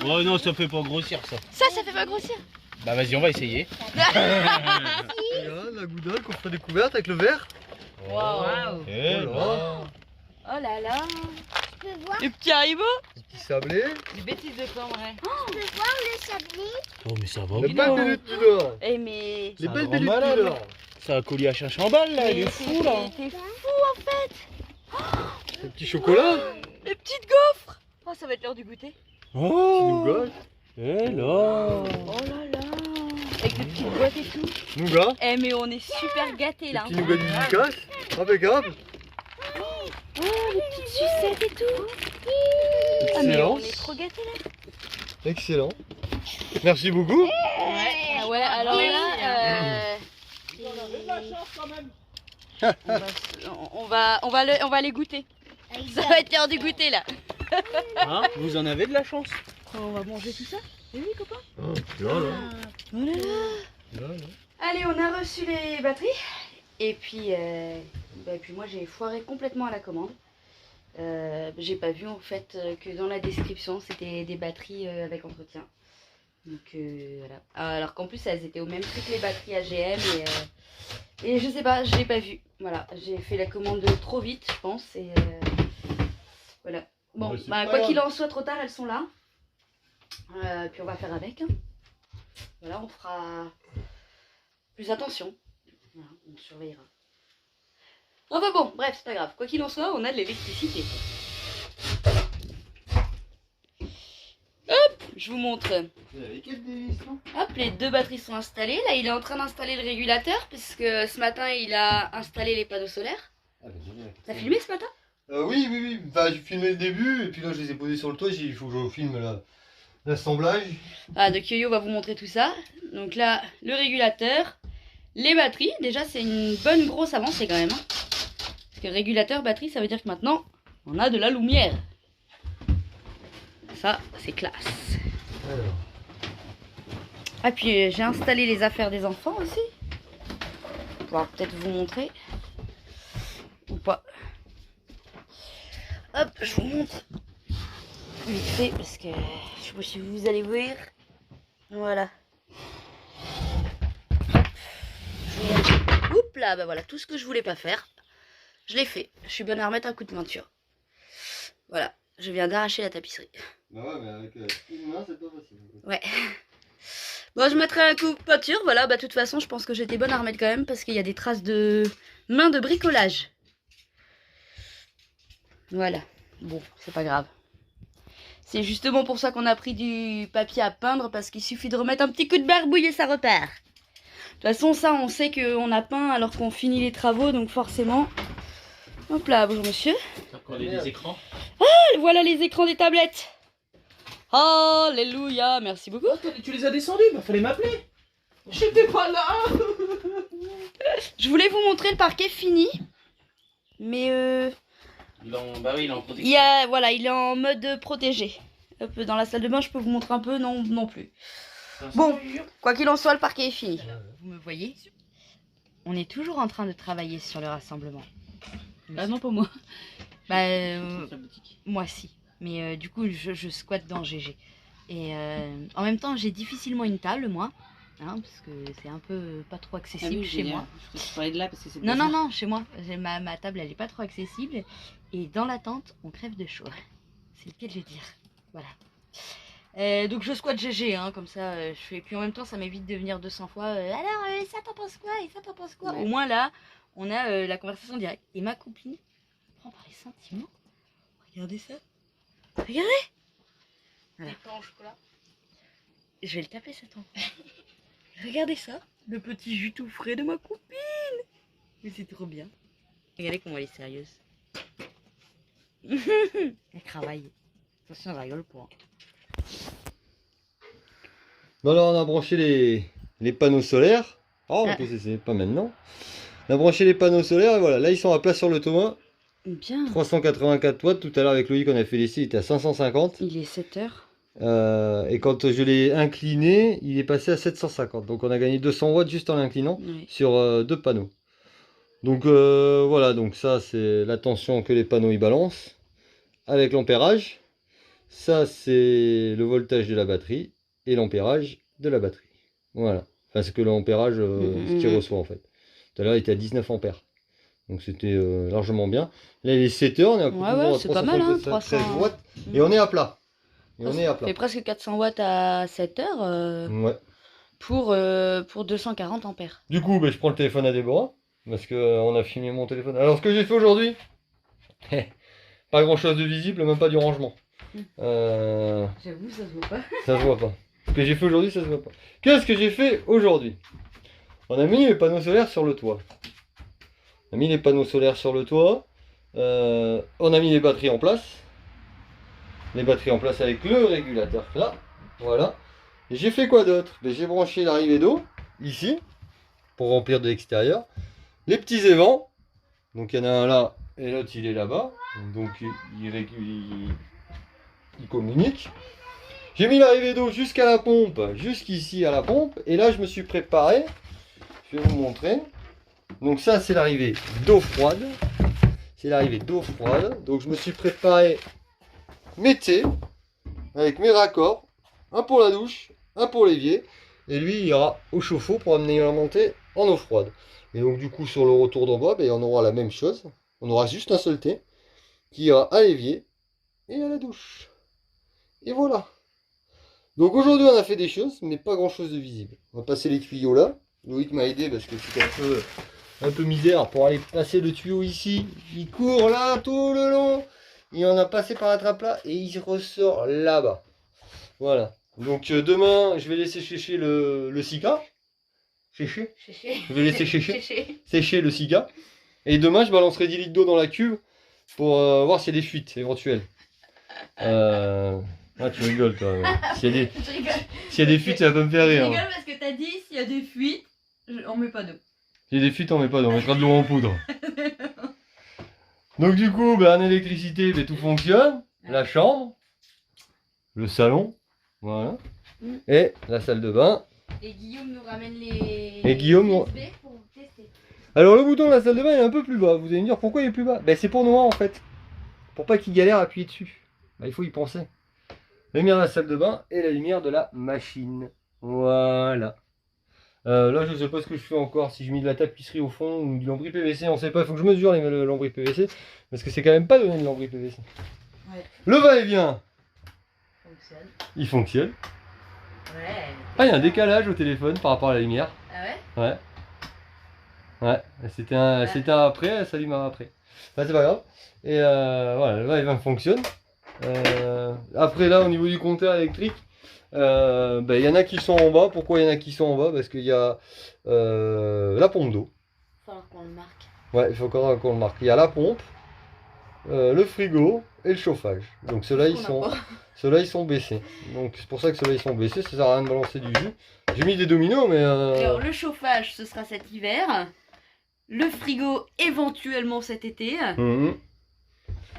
Oh non, ça fait pas grossir ça. Ça fait pas grossir. Bah vas-y, on va essayer. Regarde, la Gouda, le coffret découverte avec le verre. Waouh. Eh Voilà. Oh là là. Je peux voir, Le petit Haribo. Le petit sablé. Des bêtises de quoi en vrai. je peux voir le sablé. Oh, mais ça va. Les oui, belles non. minutes du Nord. Eh mais. Les un belles grand minutes malade. du Nord. C'est un colis à 500 balles là, il est fou là. T'es fou en fait. Le petit chocolat. Les petites gaufres. Oh ça va être l'heure du goûter. Oh Nougat. Et là. Oh là là. Avec des petites boîtes et tout. Nougat. Eh mais on est super gâtés là. Petit nougat dédicace. Impeccable. Oh les petites sucettes et tout. Ah mais Excellent. on est trop gâtés là. Excellent. Merci beaucoup. Ah ouais alors là. On va les goûter. Ça va être l'heure du goûter là. Hein, vous en avez de la chance. On va manger tout ça. Eh oui copain. Oh, là. Oh là là. Allez, on a reçu les batteries. Et puis, moi j'ai foiré complètement à la commande. J'ai pas vu en fait que dans la description c'était des batteries avec entretien. Donc voilà. Alors qu'en plus elles étaient au même prix que les batteries AGM et je sais pas, je l'ai pas vu. Voilà, j'ai fait la commande trop vite je pense et voilà. Bon, Ouais, c'est bah, pas quoi grave. qu'il en soit, trop tard elles sont là. Puis on va faire avec. Hein. Voilà, on fera plus attention. Voilà, on surveillera. Enfin bon, bref, c'est pas grave. Quoi qu'il en soit, on a de l'électricité. Hop, je vous montre. Hop, les deux batteries sont installées. Là, il est en train d'installer le régulateur puisque ce matin, il a installé les panneaux solaires. T'as filmé ce matin? Oui, oui, oui. Enfin, j'ai filmé le début et puis là je les ai posés sur le toit. J'ai dit il faut que je filme l'assemblage. Ah, donc Yo-Yo va vous montrer tout ça. Donc là, le régulateur, les batteries. Déjà, c'est une bonne grosse avancée quand même. Hein. Parce que régulateur, batterie, ça veut dire que maintenant, on a de la lumière. Ça, c'est classe. Alors. Ah, puis j'ai installé les affaires des enfants aussi. Je vais pouvoir peut-être vous montrer. Ou pas. Hop, je vous montre. Vite fait, parce que je sais pas si vous allez voir. Voilà. Oups là, bah voilà, tout ce que je voulais pas faire, je l'ai fait. Je suis bonne à remettre un coup de peinture. Voilà, je viens d'arracher la tapisserie. Bah ouais, mais avec une main, c'est pas facile. Ouais. Bon, je mettrai un coup de peinture, voilà, bah de toute façon, je pense que j'étais bonne à remettre quand même, parce qu'il y a des traces de main de bricolage. Voilà, bon, c'est pas grave. C'est justement pour ça qu'on a pris du papier à peindre, parce qu'il suffit de remettre un petit coup de barbouille et ça repart. De toute façon, ça, on sait qu'on a peint alors qu'on finit les travaux, donc forcément... Hop là, bonjour monsieur. T'as encore des écrans? Voilà les écrans des tablettes. Alléluia, merci beaucoup. Oh, tu les as descendus? Bah fallait m'appeler. J'étais pas là. Je voulais vous montrer le parquet fini, mais Bah oui, il est en protection. il est en mode protégé. Hop, dans la salle de bain, je peux vous montrer un peu, non plus. Bon, quoi qu'il en soit, le parquet est fini. Vous me voyez? On est toujours en train de travailler sur le rassemblement. Ah non, pas moi. Bah, La boutique. moi si. Mais du coup, je squatte dans GG. Et en même temps, j'ai difficilement une table, moi. Hein, parce que c'est un peu pas trop accessible chez moi. Je peux parler de là parce que c'est Non, non, non, chez moi. Ma table, elle est pas trop accessible. Et dans la tente, on crève de chaud. C'est le cas de le dire. Voilà. Donc je squatte GG, hein, comme ça, je fais. Puis en même temps, ça m'évite de venir 200 fois. Alors, ça t'en penses quoi? Et ça t'en penses quoi? Ouais. Au moins là, on a la conversation directe. Et ma copine prend par les sentiments. Regardez ça. Regardez. Voilà. en chocolat. Je vais le taper cet enfant. Regardez ça. Le petit jus tout frais de ma copine. Mais c'est trop bien. Regardez comment elle est sérieuse. Elle travaille. Attention, elle rigole pas. Bon alors on a branché les panneaux solaires. Oh, Ah. c'est pas maintenant. On a branché les panneaux solaires et voilà, là ils sont à plat sur le toit. Bien. 384 watts, tout à l'heure avec Loïc on a fait l'essai, il était à 550. Il est 7h. Et quand je l'ai incliné, il est passé à 750. Donc on a gagné 200 watts juste en l'inclinant Oui. sur deux panneaux. Donc voilà, donc ça c'est la tension que les panneaux y balancent avec l'ampérage. Ça c'est le voltage de la batterie et l'ampérage de la batterie. Voilà, enfin c'est que l'ampérage ce qu'il reçoit en fait. Tout à l'heure il était à 19 ampères. Donc c'était largement bien. Là il est 7h, on est à Ouais, c'est pas mal, hein, 313 300 watts et on est à plat. Et on est à Ça plat. fait presque 400 watts à 7h Ouais. pour 240 ampères. Du coup, ben, je prends le téléphone à Déborah, parce que on a filmé mon téléphone. Alors, ce que j'ai fait aujourd'hui, pas grand chose de visible, même pas du rangement. J'avoue, ça se voit pas. Ça se voit pas. Ce que j'ai fait aujourd'hui, ça se voit pas. Qu'est-ce que j'ai fait aujourd'hui? On a mis les panneaux solaires sur le toit. On a mis les panneaux solaires sur le toit. On a mis les batteries en place. Les batteries en place avec le régulateur là. Voilà. Et j'ai fait quoi d'autre? Ben, j'ai branché l'arrivée d'eau ici pour remplir de l'extérieur. Les petits évents. Donc il y en a un là et l'autre il est là-bas. Donc il communique. J'ai mis l'arrivée d'eau jusqu'à la pompe, jusqu'ici à la pompe. Et là je me suis préparé. Je vais vous montrer. Donc ça c'est l'arrivée d'eau froide. C'est l'arrivée d'eau froide. Donc je me suis préparé mes thés avec mes raccords. Un pour la douche, un pour l'évier. Et lui il ira au chauffe-eau pour amener la montée en eau froide. Et donc du coup sur le retour d'en bas, ben, on aura la même chose. On aura juste un seul thé qui ira à l'évier et à la douche. Et voilà. Donc aujourd'hui on a fait des choses, mais pas grand chose de visible. On va passer les tuyaux là. Loïc m'a aidé parce que c'était un peu misère pour aller passer le tuyau ici. Il court là tout le long. Et on a passé par la trappe là et il ressort là-bas. Voilà. Donc demain je vais laisser sécher le Sika. Sécher. Je vais laisser sécher le Sika. Et demain je balancerai 10 litres d'eau dans la cuve pour voir s'il y a des fuites éventuelles. Ah, tu rigoles toi. S'il y a des, Je rigole. s'il y a des fuites, ça va pas me faire Je rire. rigole parce que t'as dit s'il y a des fuites, on met pas d'eau. S'il y a des fuites, on met pas d'eau, on mettra de l'eau en poudre. Donc du coup, en électricité, tout fonctionne. La chambre, le salon, voilà. Mm. Et la salle de bain. Et Guillaume nous ramène les Et Guillaume nous- USB pour tester. Alors le bouton de la salle de bain il est un peu plus bas. Vous allez me dire pourquoi il est plus bas? Ben c'est pour Noah en fait. Pour pas qu'il galère à appuyer dessus. Ben, il faut y penser. La lumière de la salle de bain et la lumière de la machine. Voilà. Là je sais pas ce que je fais encore. Si je mets de la tapisserie au fond ou du lambris PVC, on sait pas. Il faut que je mesure le lambris PVC. Parce que c'est quand même pas donné de lambris PVC. Ouais. Le va-et-vient, Fonctionne. il fonctionne. Ouais. Ah il y a un décalage au téléphone par rapport à la lumière. Ah ouais? Ouais. Ouais, c'était un après, ça lui m'a après. Bah, c'est pas grave. Et voilà, le va-et-vient fonctionne. Après là, au niveau du compteur électrique, il y en a qui sont en bas. Pourquoi il y en a qui sont en bas? Parce qu'il y a la pompe d'eau. Il va falloir qu'on le marque. Ouais, il faut encore qu'on le marque. Il y a la pompe, le frigo et le chauffage. Donc ceux-là, ils Qu'on a sont... pas. Ceux-là ils sont baissés. Donc c'est pour ça que ceux-là ils sont baissés, ça sert à rien de balancer du jus. J'ai mis des dominos mais Alors, le chauffage, ce sera cet hiver. Le frigo, éventuellement cet été. Mhm.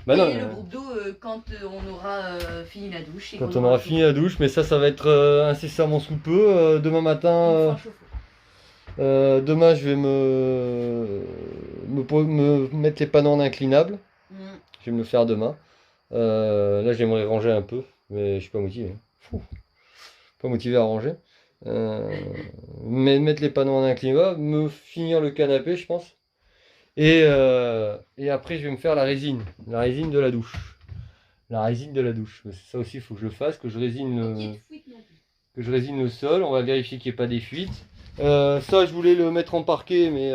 Bah et non, le groupe d'eau quand on aura fini la douche. Et quand qu'on on aura fini la douche, mais ça va être incessamment sous peu. Demain matin, demain je vais me mettre les panneaux en inclinable. Je vais me le faire demain. Là j'aimerais ranger un peu, mais je suis pas motivé. Fou. Pas motivé à ranger. Mais mettre les panneaux en inclinable, me finir le canapé, je pense. Et après, je vais me faire la résine de la douche. La résine de la douche. Ça aussi, il faut que je le fasse, que je résine le sol. On va vérifier qu'il n'y ait pas des fuites. Ça, je voulais le mettre en parquet, mais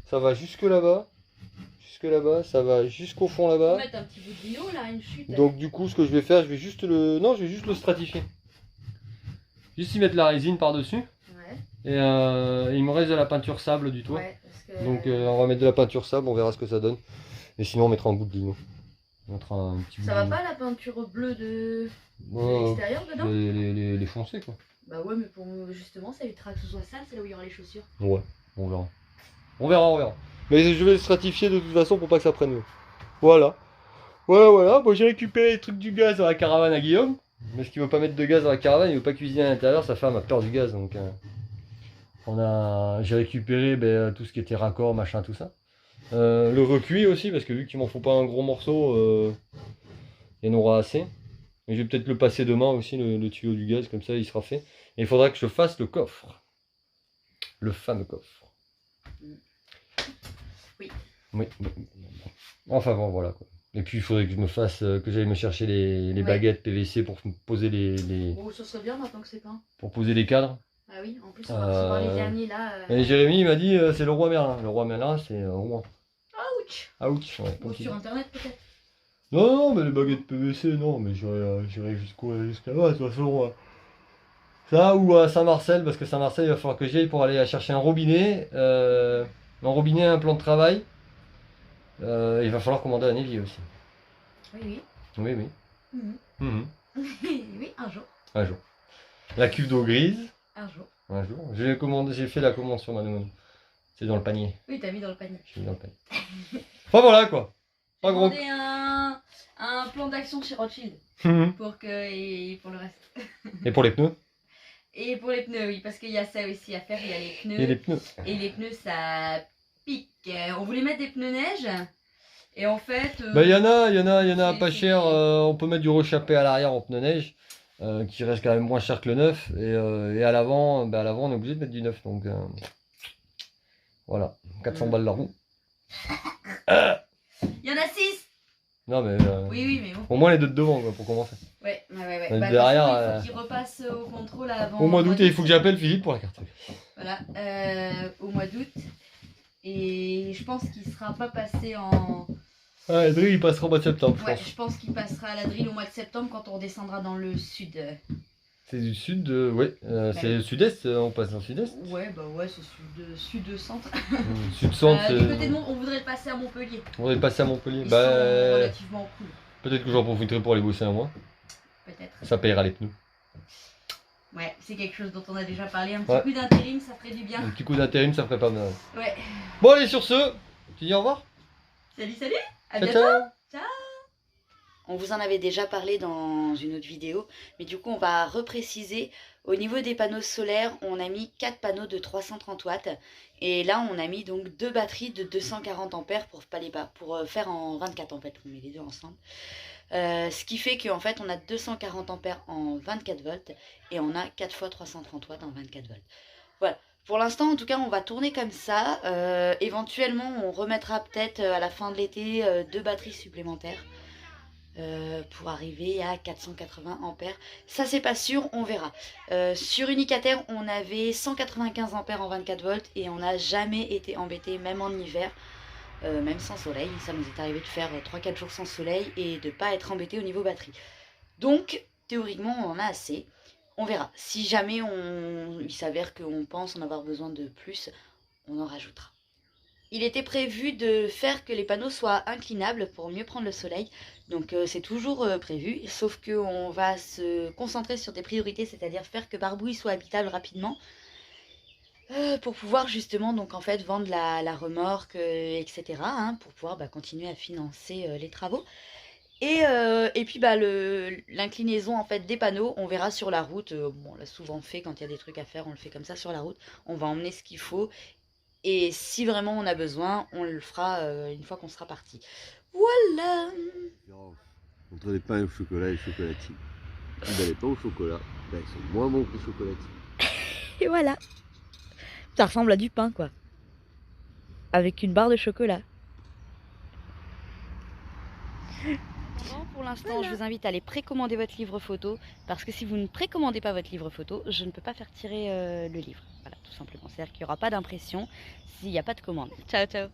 ça va jusque là-bas. Jusque là-bas, ça va jusqu'au fond On là-bas. va mettre un petit bout de lino là, une chute. Donc du coup, ce que je vais faire, je vais juste le stratifier. Juste y mettre la résine par-dessus. Ouais. Et il me reste de la peinture sable du toit. Ouais, parce que... Donc on va mettre de la peinture sable, on verra ce que ça donne. Et sinon on mettra un bout de lino. On mettra un petit bout Ça va de pas la peinture bleue de Ouais, l'extérieur dedans? les foncés quoi. Bah ouais, mais pour justement, ça évitera que ce soit sale, c'est là où il y aura les chaussures. Ouais, on verra. On verra. Mais je vais le stratifier de toute façon pour pas que ça prenne l'eau. Voilà. Voilà. Bon, j'ai récupéré les trucs du gaz dans la caravane à Guillaume. Parce qu'il veut pas mettre de gaz dans la caravane, il veut pas cuisiner à l'intérieur, sa femme a peur du gaz. Donc j'ai récupéré tout ce qui était raccord, machin, tout ça. Le recuit aussi, parce que vu qu'il m'en faut pas un gros morceau, il y en aura assez. Et je vais peut-être le passer demain aussi, le tuyau du gaz, comme ça il sera fait. Et il faudra que je fasse le coffre. Le fameux coffre. Oui. Oui. Enfin bon, voilà quoi. Et puis il faudrait que je me fasse, que j'aille me chercher les Ouais. baguettes PVC pour me poser Bon, ça serait bien maintenant que c'est peint. pour poser les cadres. Ah oui, en plus, on va recevoir les derniers là. Et Jérémy il m'a dit c'est le roi Merlin. Le roi Merlin c'est Rouen. Ouch! Ouch. Ouais, Ou sur internet peut-être. non, mais les baguettes PVC, non, mais j'irai jusqu'à là-bas, de toute façon. Ça ou à Saint-Marcel, parce que Saint-Marcel, il va falloir que j'y aille pour aller chercher un robinet. Un plan de travail. Il va falloir commander un évier aussi. Oui. Oui. Mhm. Oui, un jour. Un jour. La cuve d'eau grise. Un jour. Un jour. J'ai fait la commande sur ma demande. C'est dans le panier. Oui, t'as mis dans le panier. J'ai mis dans le panier. Enfin voilà quoi. Pas J'ai gros. demandé un plan d'action chez Rothschild Mhm. et pour le reste. Et pour les pneus? Et pour les pneus, oui, parce qu'il y a ça aussi à faire, il y a les pneus. Et les pneus. Et les pneus, ça pique. On voulait mettre des pneus neige. Et en fait. Il y en a c'est- pas c'est- cher. On peut mettre du rechappé à l'arrière en pneu neige, qui reste quand même moins cher que le neuf. Et à l'avant, on est obligé de mettre du neuf. Donc voilà, 400 balles la roue. Il y en a 6. Non mais Oui, mais bon. au moins les deux de devant quoi, pour commencer. Ouais. Mais Bah, derrière, de toute façon, il faut qu'il repasse au contrôle avant. Au mois d'août, et il faut que j'appelle Philippe pour la carte. Voilà, au mois d'août. Et je pense qu'il sera pas passé en. Ah, Edry, il passera au mois de septembre, je Ouais, pense. je pense qu'il passera à la drill au mois de septembre quand on redescendra dans le sud. C'est du sud, ouais, c'est le sud-est, on passe dans le sud-est. Ouais, bah ouais, c'est sud-centre. Sud-centre, Du côté de Mont, on voudrait le passer à Montpellier. on est passé à Montpellier. Ils Bah, sont relativement cool, peut-être que j'en profiterai pour aller bosser un mois. peut-être. Ça payera les pneus. Ouais, c'est quelque chose dont on a déjà parlé. Un petit Ouais. coup d'intérim, ça ferait du bien. Un petit coup d'intérim, ça ferait pas mal. Ouais. Bon, allez, sur ce, tu dis au revoir. Salut, salut. À Ciao, bientôt. ciao. On vous en avait déjà parlé dans une autre vidéo, mais du coup on va repréciser. Au niveau des panneaux solaires, on a mis 4 panneaux de 330 watts et là on a mis donc 2 batteries de 240 ampères pour faire en 24 en fait, on met les deux ensemble. Ce qui fait qu'en fait on a 240 ampères en 24 volts et on a 4 fois 330 watts en 24 volts. Voilà. Pour l'instant, en tout cas, on va tourner comme ça. Éventuellement, on remettra peut-être à la fin de l'été 2 batteries supplémentaires. Pour arriver à 480 ampères. Ça c'est pas sûr, on verra. Sur Unicater on avait 195 ampères en 24 volts et on n'a jamais été embêté, même en hiver, même sans soleil. Ça nous est arrivé de faire 3-4 jours sans soleil et de pas être embêté au niveau batterie. Donc théoriquement on en a assez. On verra. Si jamais il s'avère qu'on pense en avoir besoin de plus, on en rajoutera. Il était prévu de faire que les panneaux soient inclinables pour mieux prendre le soleil. Donc c'est toujours prévu, sauf qu'on va se concentrer sur des priorités, c'est-à-dire faire que Barbouille soit habitable rapidement. Pour pouvoir justement donc en fait vendre la remorque, etc. Hein, pour pouvoir continuer à financer les travaux. Et puis l'inclinaison en fait des panneaux, on verra sur la route. Bon, on l'a souvent fait quand il y a des trucs à faire, on le fait comme ça sur la route. On va emmener ce qu'il faut. Et si vraiment on a besoin, on le fera une fois qu'on sera parti. Voilà. Entre les pains au chocolat et les chocolatines. Les pains au chocolat, ils sont moins bons que les chocolatines. Et voilà. Ça ressemble à du pain quoi. Avec une barre de chocolat. Pour l'instant, je vous invite à aller précommander votre livre photo. Parce que si vous ne précommandez pas votre livre photo, je ne peux pas faire tirer le livre. Voilà, tout simplement. C'est-à-dire qu'il n'y aura pas d'impression s'il n'y a pas de commande. Ciao, ciao.